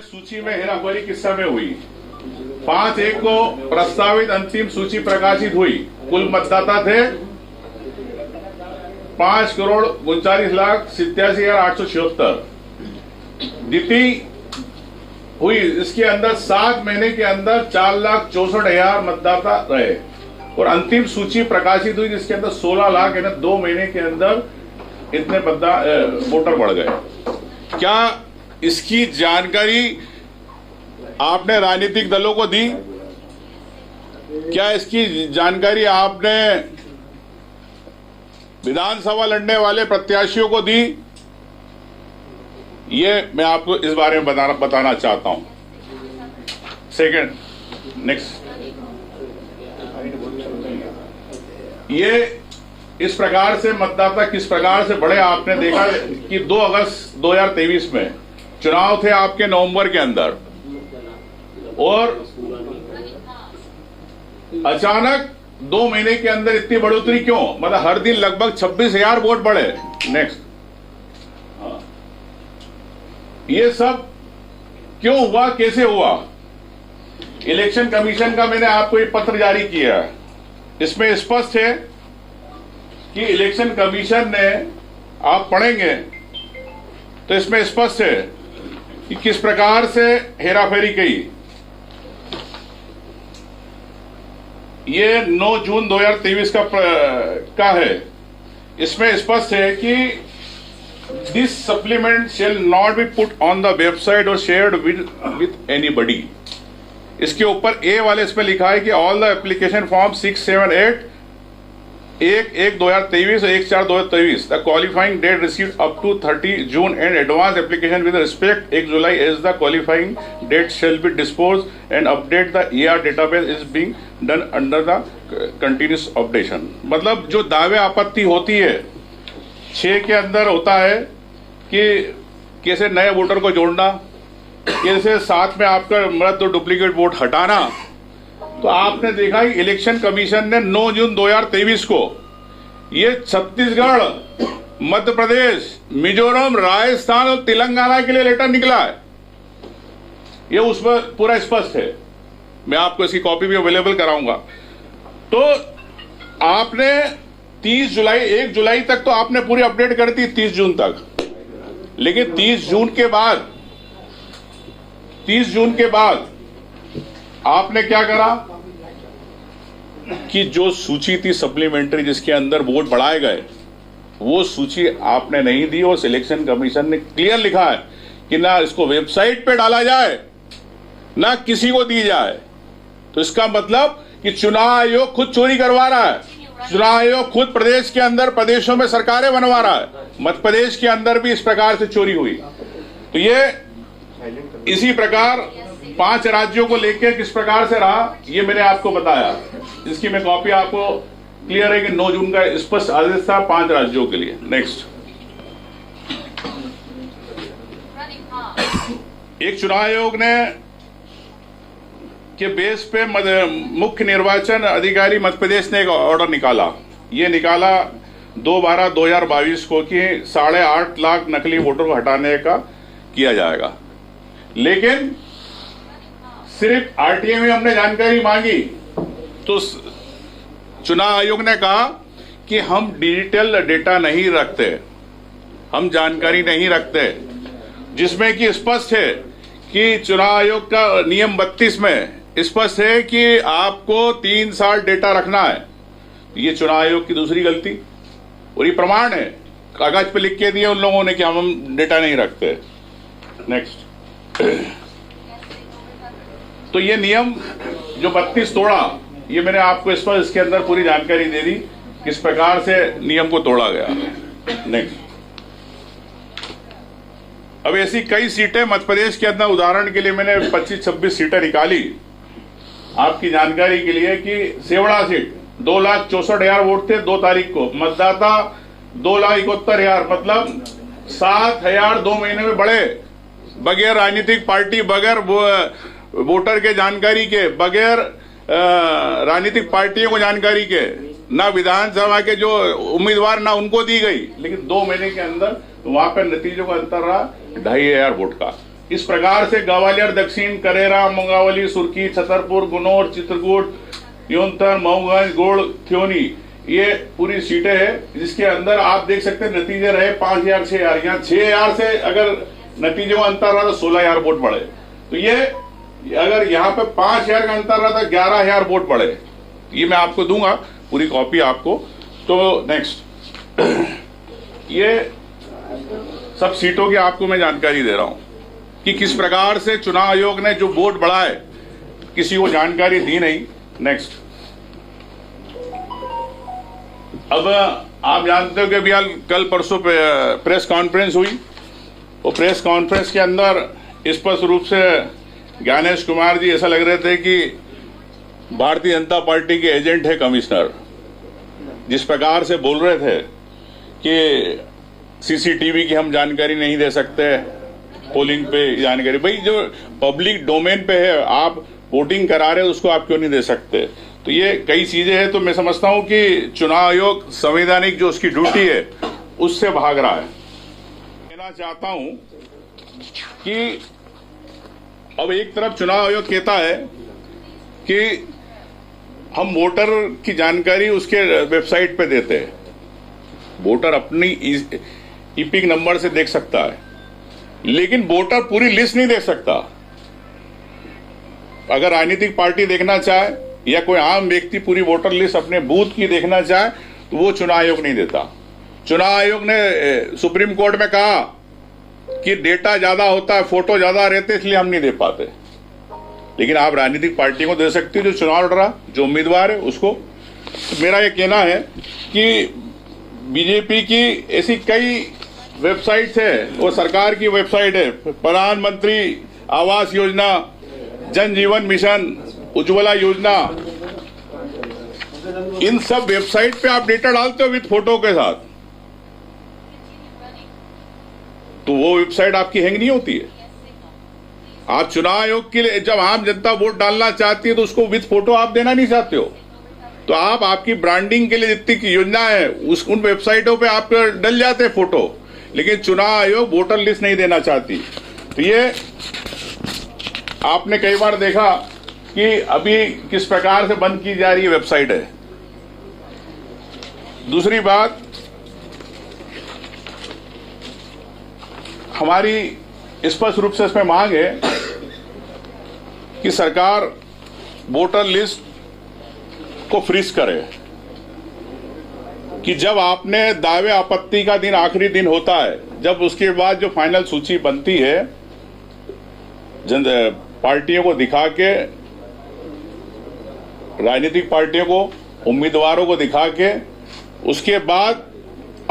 सूची में हेराफेरी किस समय हुई? 5/1 को प्रस्तावित अंतिम सूची प्रकाशित हुई। कुल मतदाता थे 5,39,87,876। द्वितीय हुई, इसके अंदर 7 महीने के अंदर 4,64,000 मतदाता रहे और अंतिम सूची प्रकाशित हुई जिसके अंदर 16 लाख यानी 2 महीने के अंदर इतने वोटर बढ़ गए। क्या इसकी जानकारी आपने राजनीतिक दलों को दी? क्या इसकी जानकारी आपने विधानसभा लड़ने वाले प्रत्याशियों को दी? ये मैं आपको इस बारे में बताना चाहता हूं। सेकंड, नेक्स्ट, ये इस प्रकार से मतदाता किस प्रकार से बढ़े आपने देखा कि 2 अगस्त 2023 में चुनाव थे आपके नवंबर के अंदर और अचानक 2 महीने के अंदर इतनी बढ़ोतरी क्यों? मतलब हर दिन लगभग 26,000 वोट बढ़े। नेक्स्ट, ये सब क्यों हुआ, कैसे हुआ? इलेक्शन कमीशन का मैंने आपको ये पत्र जारी किया है। इसमें स्पष्ट है कि इलेक्शन कमीशन ने, आप पढ़ेंगे तो इसमें स्पष्ट है कि किस प्रकार से हेराफेरी की। ये 9 जून 2023 का है। इसमें स्पष्ट है कि this supplement shall not be put on the website और शेयर्ड विद एनीबडी। इसके ऊपर ए वाले इसमें लिखा है कि ऑल द एप्लीकेशन फॉर्म 678 1/1/2023 और 1/4/2023 the qualifying date received up to 30 June and advance application with respect 1 July as the qualifying date shall be dispose and update the ER database is being done under the continuous updation. मतलब जो दावे आपत्ति होती है 6 के अंदर होता है कि कैसे नए वोटर को जोड़ना, कैसे साथ में आपका मृत और डुप्लीकेट वोट हटाना। तो आपने देखा कि इलेक्शन कमीशन ने 9 जून 2023 को ये छत्तीसगढ़, मध्य प्रदेश, मिजोरम, राजस्थान और तेलंगाना के लिए लेटर निकला है। ये उसमें पूरा स्पष्ट है। मैं आपको इसकी कॉपी भी अवेलेबल कराऊंगा। तो आपने 1 जुलाई तक तो आपने पूरी अपडेट कर दी 30 जून तक, लेकिन 30 जून के बाद आपने क्या करा कि जो सूची थी सप्लीमेंट्री जिसके अंदर वोट बढ़ाए गए, वो सूची आपने नहीं दी और सिलेक्शन कमीशन ने क्लियर लिखा है कि ना इसको वेबसाइट पे डाला जाए ना किसी को दी जाए। तो इसका मतलब कि चुनाव आयोग खुद चोरी करवा रहा है। चुनाव आयोग खुद प्रदेश के अंदर प्रदेशों में सरकारें बनवा रहा है। मध्य प्रदेश के अंदर भी इस प्रकार से चोरी हुई। तो ये इसी प्रकार 5 राज्यों को लेकर किस प्रकार से रहा, ये मैंने आपको बताया। इसकी मैं कॉपी आपको क्लियर है कि 9 जून का स्पष्ट आदेश था 5 राज्यों के लिए। नेक्स्ट, एक चुनाव आयोग ने के बेस पे मुख्य निर्वाचन अधिकारी मध्य प्रदेश ने एक ऑर्डर निकाला। ये निकाला 2/12/2022 को कि 8.5 लाख नकली वोटर को हटाने का किया जाएगा। लेकिन सिर्फ RTA में हमने जानकारी मांगी तो चुनाव आयोग ने कहा कि हम डिजिटल डेटा नहीं रखते, हम जानकारी नहीं रखते, जिसमें कि स्पष्ट है कि चुनाव आयोग का नियम 32 में स्पष्ट है कि आपको 3 साल डेटा रखना है। ये चुनाव आयोग की दूसरी गलती और ये प्रमाण है, कागज पे लिख के दिए उन लोगों ने कि हम डेटा नहीं रखते। नेक्स्ट, तो ये नियम जो 32 तोड़ा, ये मैंने आपको इसके अंदर पूरी जानकारी दे दी किस प्रकार से नियम को तोड़ा गया। नेक्स्ट, अब ऐसी कई सीटें मध्य प्रदेश के अंदर, उदाहरण के लिए मैंने 25-26 सीटें निकाली आपकी जानकारी के लिए कि सेवड़ा सीट 2,64,000 वोट थे 2 तारीख को, मतदाता 2,71,000, मतलब 7,000 2 महीने में बढ़े, बगैर राजनीतिक पार्टी, बगैर वोटर के जानकारी के, बगैर राजनीतिक पार्टियों को जानकारी के, ना विधानसभा के जो उम्मीदवार ना उनको दी गई, लेकिन 2 महीने के अंदर वहां पर नतीजों का अंतर रहा 2,500 वोट का। इस प्रकार से ग्वालियर दक्षिण, करेरा, मुंगावली, सुर्खी, छतरपुर, गुनौर, चित्रकूट, योनतर, मऊगंज, गोड़, थ्योनी, ये पूरी सीटें हैं, जिसके अंदर आप देख सकते हैं नतीजे रहे 5,000, 6,000। यहाँ 6,000 से अगर नतीजों का अंतर रहा तो 16,000 वोट बढ़े। तो ये अगर यहाँ पे 5,000 का अंतर रहा तो 11,000 वोट बढ़े। ये मैं आपको दूंगा पूरी कॉपी आपको। तो नेक्स्ट, ये सब सीटों की आपको मैं जानकारी दे रहा हूं कि किस प्रकार से चुनाव आयोग ने जो वोट बढ़ाए, किसी को जानकारी दी नहीं। नेक्स्ट, अब आप जानते हो कि अभी कल परसों प्रेस कॉन्फ्रेंस हुई। वो प्रेस कॉन्फ्रेंस के अंदर स्पष्ट रूप से ज्ञानेश कुमार जी ऐसा लग रहे थे कि भारतीय जनता पार्टी के एजेंट है कमिश्नर। जिस प्रकार से बोल रहे थे कि सीसीटीवी की हम जानकारी नहीं दे सकते, पोलिंग पे जानकारी, भाई जो पब्लिक डोमेन पे है, आप वोटिंग करा रहे हो उसको आप क्यों नहीं दे सकते? तो ये कई चीजें हैं। तो मैं समझता हूं कि चुनाव आयोग संवैधानिक जो उसकी ड्यूटी है उससे भाग रहा है। कहना चाहता हूं कि अब एक तरफ चुनाव आयोग कहता है कि हम वोटर की जानकारी उसके वेबसाइट पे देते हैं, वोटर अपनी ईपिक नंबर से देख सकता है, लेकिन वोटर पूरी लिस्ट नहीं देख सकता। अगर राजनीतिक पार्टी देखना चाहे या कोई आम व्यक्ति पूरी वोटर लिस्ट अपने बूथ की देखना चाहे तो वो चुनाव आयोग नहीं देता। चुनाव आयोग ने सुप्रीम कोर्ट में कहा कि डेटा ज्यादा होता है, फोटो ज्यादा रहते, इसलिए हम नहीं दे पाते। लेकिन आप राजनीतिक पार्टी को दे सकते हो जो चुनाव लड़ रहा, जो उम्मीदवार है उसको। तो मेरा ये कहना है कि बीजेपी की ऐसी कई वेबसाइट्स है, वो सरकार की वेबसाइट है, प्रधानमंत्री आवास योजना, जन जीवन मिशन, उज्ज्वला योजना, इन सब वेबसाइट पे आप डेटा डालते हो विद फोटो के साथ, तो वो वेबसाइट आपकी हैंग नहीं होती है। आप चुनाव आयोग के लिए जब आम जनता वोट डालना चाहती है तो उसको विद फोटो आप देना नहीं चाहते हो, तो आप आपकी ब्रांडिंग के लिए जितनी योजना है उन वेबसाइटों पे आप डल जाते हैं फोटो, लेकिन चुनाव आयोग वोटर लिस्ट नहीं देना चाहती। तो ये आपने कई बार देखा कि अभी किस प्रकार से बंद की जा रही है वेबसाइट है। दूसरी बात, हमारी स्पष्ट रूप से इसमें मांग है कि सरकार वोटर लिस्ट को फ्रीज करे, कि जब आपने दावे आपत्ति का दिन आखिरी दिन होता है, जब उसके बाद जो फाइनल सूची बनती है पार्टियों को दिखा के, राजनीतिक पार्टियों को, उम्मीदवारों को दिखा के, उसके बाद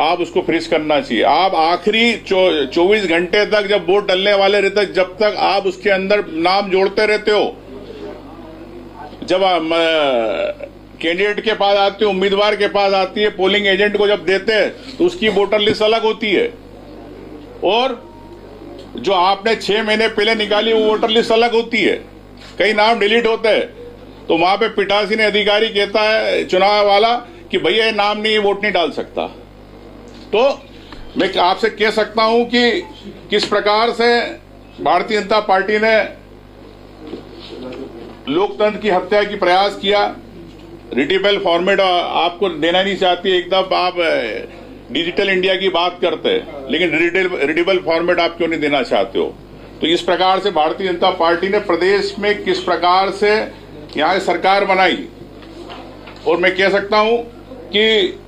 आप उसको फ्रीज करना चाहिए। आप आखिरी 24 घंटे तक जब वोट डलने वाले रहते, जब तक आप उसके अंदर नाम जोड़ते रहते हो, जब कैंडिडेट के पास आती है, उम्मीदवार के पास आती है, पोलिंग एजेंट को जब देते हैं तो उसकी वोटर लिस्ट अलग होती है, और जो आपने 6 महीने पहले निकाली वो वोटर लिस्ट अलग होती है। कई नाम डिलीट होते हैं, तो वहां पे पिटासी ने अधिकारी कहता है चुनाव वाला कि भैया ये नाम नहीं, वोट नहीं डाल सकता। तो मैं आपसे कह सकता हूं कि किस प्रकार से भारतीय जनता पार्टी ने लोकतंत्र की हत्या की प्रयास किया। रीडेबल फॉर्मेट आपको देना नहीं चाहती, एकदम आप डिजिटल इंडिया की बात करते हैं, लेकिन रीडेबल फॉर्मेट आप क्यों नहीं देना चाहते हो? तो इस प्रकार से भारतीय जनता पार्टी ने प्रदेश में किस प्रकार से यहाँ सरकार बनाई, और मैं कह सकता हूं कि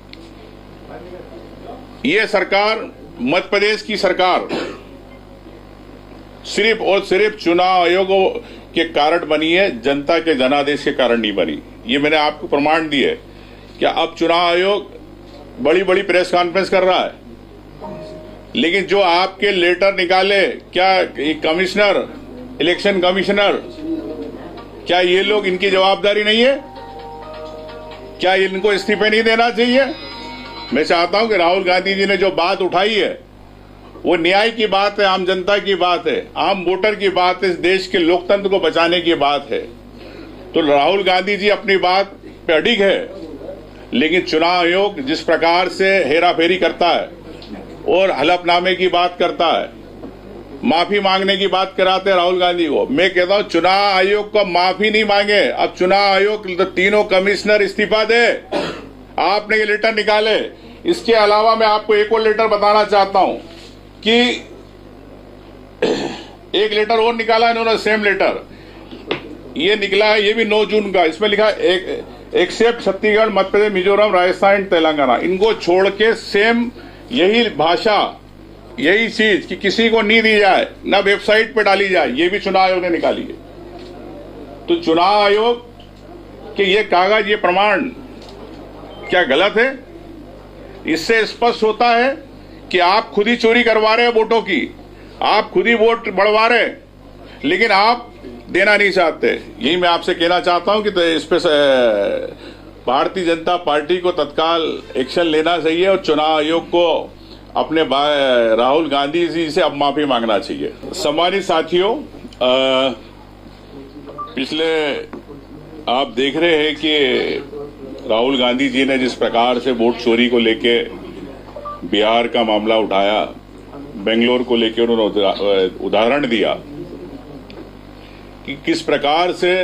ये सरकार, मध्य प्रदेश की सरकार सिर्फ और सिर्फ चुनाव आयोगों के कारण बनी है, जनता के जनादेश के कारण नहीं बनी। ये मैंने आपको प्रमाण दिए। क्या अब चुनाव आयोग बड़ी बड़ी प्रेस कॉन्फ्रेंस कर रहा है, लेकिन जो आपके लेटर निकाले, क्या कमिश्नर, इलेक्शन कमिश्नर, क्या ये लोग, इनकी जवाबदारी नहीं है? क्या इनको इस्तीफे नहीं देना चाहिए? मैं चाहता हूं कि राहुल गांधी जी ने जो बात उठाई है वो न्याय की बात है, आम जनता की बात है, आम वोटर की बात है, इस देश के लोकतंत्र को बचाने की बात है। तो राहुल गांधी जी अपनी बात पे अडिग है, लेकिन चुनाव आयोग जिस प्रकार से हेराफेरी करता है और हलफनामे की बात करता है, माफी मांगने की बात कराते हैं राहुल गांधी को। मैं कहता हूं चुनाव आयोग को माफी नहीं मांगे, अब चुनाव आयोग तीनों कमिश्नर इस्तीफा दे। आपने ये लेटर निकाले। इसके अलावा मैं आपको एक और लेटर बताना चाहता हूं कि एक लेटर और निकाला इन्होंने, सेम लेटर ये निकला है, ये भी 9 जून का। इसमें लिखा है एक्सेप्ट छत्तीसगढ़, मध्य प्रदेश, मिजोरम, राजस्थान एंड तेलंगाना, इनको छोड़ के सेम यही भाषा, यही चीज कि किसी को नहीं दी जाए, ना वेबसाइट पे डाली जाए, ये भी चुनाव आयोग ने निकाली है। तो चुनाव आयोग के ये कागज, ये प्रमाण क्या गलत है? इससे स्पष्ट होता है कि आप खुद ही चोरी करवा रहे हैं वोटों की, आप खुद ही वोट बढ़वा रहे हैं, लेकिन आप देना नहीं चाहते। यही मैं आपसे कहना चाहता हूं कि तो इस पे भारतीय जनता पार्टी को तत्काल एक्शन लेना चाहिए और चुनाव आयोग को अपने राहुल गांधी जी से अब माफी मांगना चाहिए। सम्मानित साथियों, पिछले आप देख रहे हैं कि राहुल गांधी जी ने जिस प्रकार से वोट चोरी को लेके बिहार का मामला उठाया, बेंगलोर को लेके उन्होंने उदाहरण दिया कि किस प्रकार से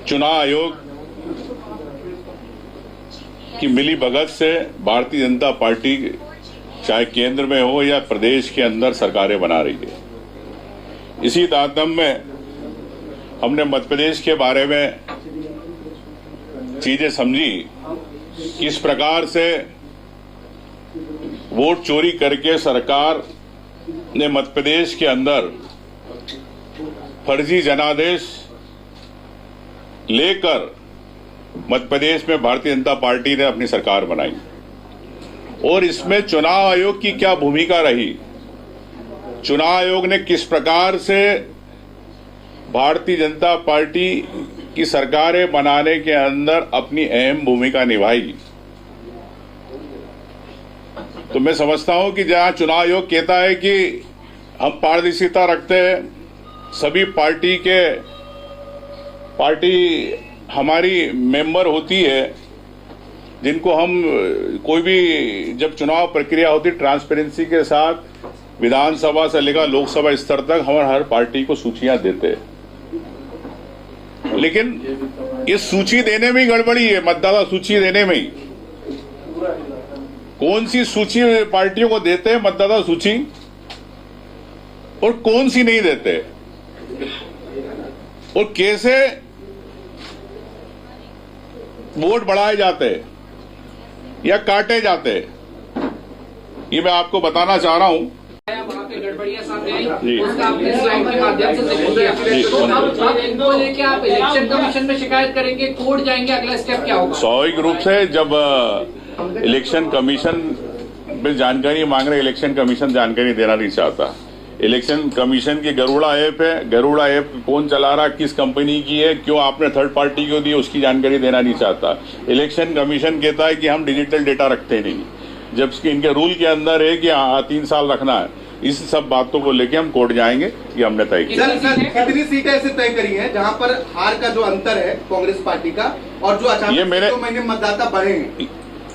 चुनाव आयोग की मिली भगत से भारतीय जनता पार्टी चाहे केंद्र में हो या प्रदेश के अंदर सरकारें बना रही है। इसी तारतम्य में हमने मध्य प्रदेश के बारे में चीजें समझी, किस प्रकार से वोट चोरी करके सरकार ने मध्य प्रदेश के अंदर फर्जी जनादेश लेकर मध्य प्रदेश में भारतीय जनता पार्टी ने अपनी सरकार बनाई और इसमें चुनाव आयोग की क्या भूमिका रही, चुनाव आयोग ने किस प्रकार से भारतीय जनता पार्टी की सरकारें बनाने के अंदर अपनी अहम भूमिका निभाई। तो मैं समझता हूं कि जहां चुनाव आयोग कहता है कि हम पारदर्शिता रखते हैं, सभी पार्टी हमारी मेंबर होती है, जिनको हम कोई भी जब चुनाव प्रक्रिया होती ट्रांसपेरेंसी के साथ विधानसभा से लेकर लोकसभा स्तर तक हम हर पार्टी को सूचियां देते हैं, लेकिन इस सूची देने में ही गड़बड़ी है, मतदाता सूची देने में ही। कौन सी सूची पार्टियों को देते हैं मतदाता सूची और कौन सी नहीं देते, और कैसे वोट बढ़ाए जाते या काटे जाते, ये मैं आपको बताना चाह रहा हूं। गड़बड़ियां सामने आई, उसका आपने स्लाइड के माध्यम से जिक्र किया। तो अब इनको लेके आप इलेक्शन कमीशन में शिकायत करेंगे, कोर्ट जाएंगे, अगला स्टेप क्या होगा? स्वाभाविक रूप से जब इलेक्शन कमीशन में जानकारी मांग रहे, इलेक्शन कमीशन जानकारी देना नहीं चाहता। इलेक्शन कमीशन की गरुड़ा ऐप है, गरुड़ा ऐप कौन चला रहा, किस कंपनी की है, क्यों आपने थर्ड पार्टी को दी, उसकी जानकारी देना नहीं चाहता। इलेक्शन कमीशन कहता है कि हम डिजिटल डेटा रखते नहीं, जबकि इनके रूल के अंदर है कि 3 साल रखना है। इस सब बातों को लेके हम कोर्ट जाएंगे, ये हमने तय किया। सर, कितनी सीटें ऐसे तय करी हैं जहां पर हार का जो अंतर है कांग्रेस पार्टी का, और जो अचानक 2 महीने मतदाता बढ़े हैं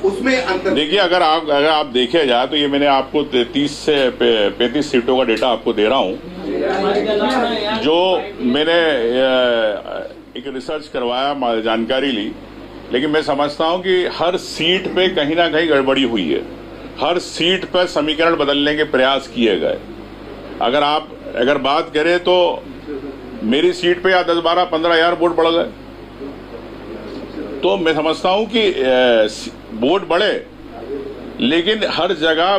उसमें अंतर? देखिए, अगर आप देखे जाए तो ये मैंने आपको 30 से 35 सीटों का डेटा आपको दे रहा हूं, जो मैंने एक रिसर्च करवाया, जानकारी ली, लेकिन मैं समझता हूं कि हर सीट पे कहीं ना कहीं गड़बड़ी हुई है, हर सीट पर समीकरण बदलने के प्रयास किए गए। अगर बात करें तो मेरी सीट पे या 10, 12, 15 हजार वोट बढ़ गए, तो मैं समझता हूं कि वोट बढ़े, लेकिन हर जगह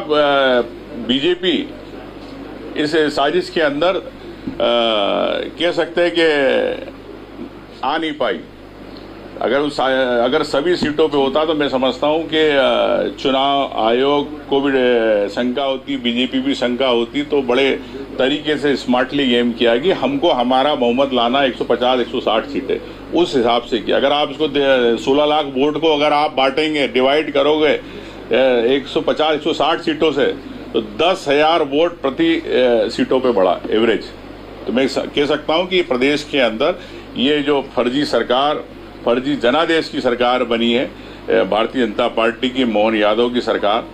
बीजेपी इस साजिश के अंदर कह सकते हैं कि आ नहीं पाई। अगर सभी सीटों पे होता तो मैं समझता हूं कि चुनाव आयोग को भी शंका होती, बीजेपी भी शंका होती, तो बड़े तरीके से स्मार्टली गेम किया कि हमको हमारा बहुमत लाना 150-160 सीटें, उस हिसाब से किया। अगर आप इसको 16 लाख वोट को अगर आप बांटेंगे, डिवाइड करोगे 150-160 सीटों से, तो 10,000 वोट प्रति सीटों पे बढ़ा एवरेज। तो मैं कह सकता हूं कि प्रदेश के अंदर ये जो फर्जी जनादेश की सरकार बनी है भारतीय जनता पार्टी की, मोहन यादव की सरकार,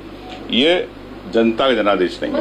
ये जनता का जनादेश नहीं है।